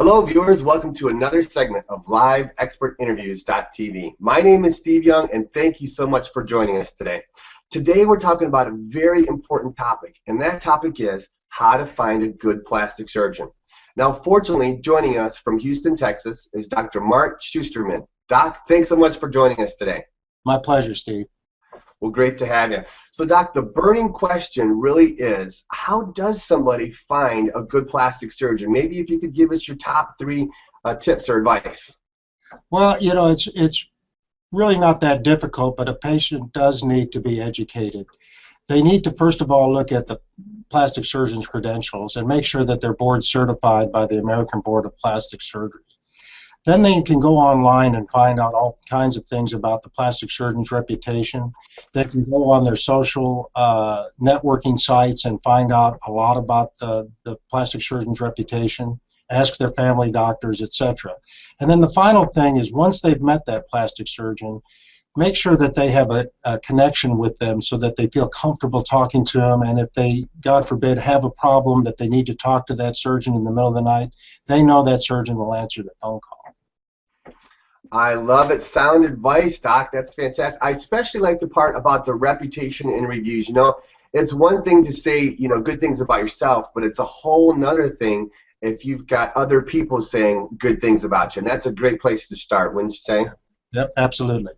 Hello viewers, welcome to another segment of Live Expert Interviews.tv. My name is Steve Young and thank you so much for joining us today. Today we're talking about a very important topic, and that topic is how to find a good plastic surgeon. Now fortunately, joining us from Houston, Texas is Dr. Mark Schusterman. Doc, thanks so much for joining us today. My pleasure, Steve. Well, great to have you. So, Doc, the burning question really is, how does somebody find a good plastic surgeon? Maybe if you could give us your top three tips or advice. Well, you know, it's really not that difficult, but a patient does need to be educated. They need to, first of all, look at the plastic surgeon's credentials and make sure that they're board certified by the American Board of Plastic Surgery. Then they can go online and find out all kinds of things about the plastic surgeon's reputation. They can go on their social networking sites and find out a lot about the plastic surgeon's reputation, ask their family doctors, etc. And then the final thing is, once they've met that plastic surgeon, make sure that they have a connection with them so that they feel comfortable talking to them, and if they, God forbid, have a problem that they need to talk to that surgeon in the middle of the night, they know that surgeon will answer the phone call. I love it. Sound advice, Doc. That's fantastic. I especially like the part about the reputation and reviews. You know, it's one thing to say, you know, good things about yourself, but it's a whole nother thing if you've got other people saying good things about you, and that's a great place to start, wouldn't you say? Yep, absolutely.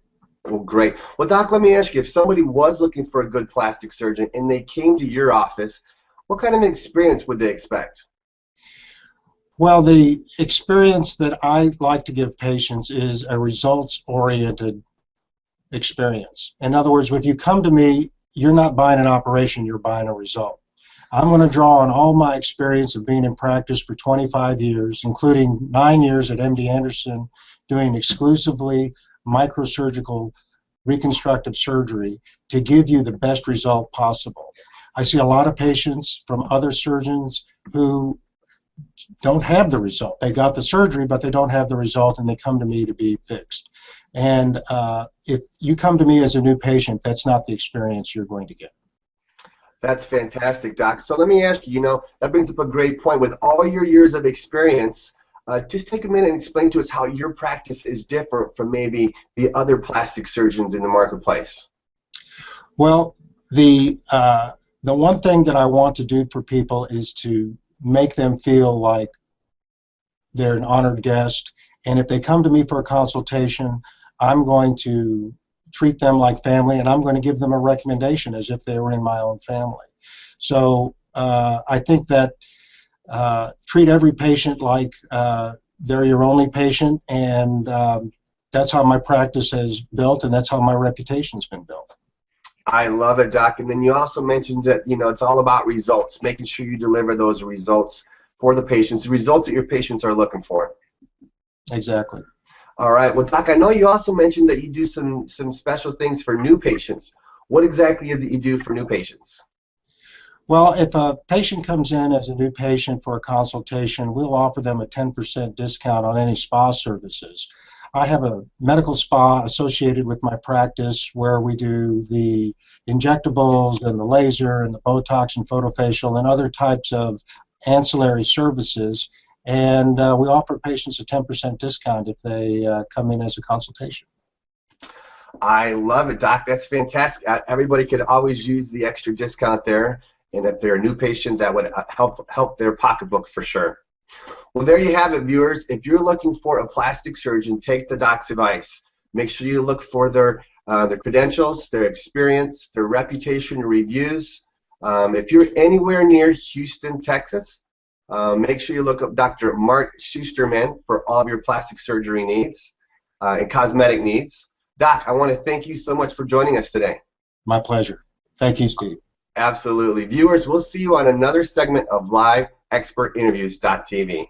Well, great. Well, Doc, let me ask you, if somebody was looking for a good plastic surgeon and they came to your office, what kind of an experience would they expect? Well, the experience that I like to give patients is a results-oriented experience. In other words, if you come to me, you're not buying an operation, you're buying a result. I'm going to draw on all my experience of being in practice for 25 years, including 9 years at MD Anderson, doing exclusively microsurgical reconstructive surgery to give you the best result possible. I see a lot of patients from other surgeons who don't have the result. They got the surgery, but they don't have the result, and they come to me to be fixed. And if you come to me as a new patient, that's not the experience you're going to get. That's fantastic, Doc. So let me ask you, you know, that brings up a great point. With all your years of experience, just take a minute and explain to us how your practice is different from maybe the other plastic surgeons in the marketplace. Well, the one thing that I want to do for people is to make them feel like they're an honored guest, and if they come to me for a consultation, I'm going to treat them like family, and I'm going to give them a recommendation as if they were in my own family. So I think that treat every patient like they're your only patient, and that's how my practice has built, and that's how my reputation's been built. I love it, Doc. And then you also mentioned that, you know, it's all about results, making sure you deliver those results for the patients, the results that your patients are looking for. Exactly. All right. Well, Doc, I know you also mentioned that you do some special things for new patients. What exactly is it you do for new patients? Well, if a patient comes in as a new patient for a consultation, we'll offer them a 10% discount on any spa services. I have a medical spa associated with my practice where we do the injectables and the laser and the Botox and photofacial and other types of ancillary services, and we offer patients a 10% discount if they come in as a consultation. I love it, Doc. That's fantastic. Everybody could always use the extra discount there, and if they're a new patient, that would help their pocketbook for sure. Well, there you have it, viewers. If you're looking for a plastic surgeon, take the doc's advice. Make sure you look for their credentials, their experience, their reputation, reviews. If you're anywhere near Houston, Texas, make sure you look up Dr. Mark Schusterman for all of your plastic surgery needs and cosmetic needs. Doc, I want to thank you so much for joining us today. My pleasure. Thank you, Steve. Absolutely. Viewers, we'll see you on another segment of Live Expert Interviews.tv.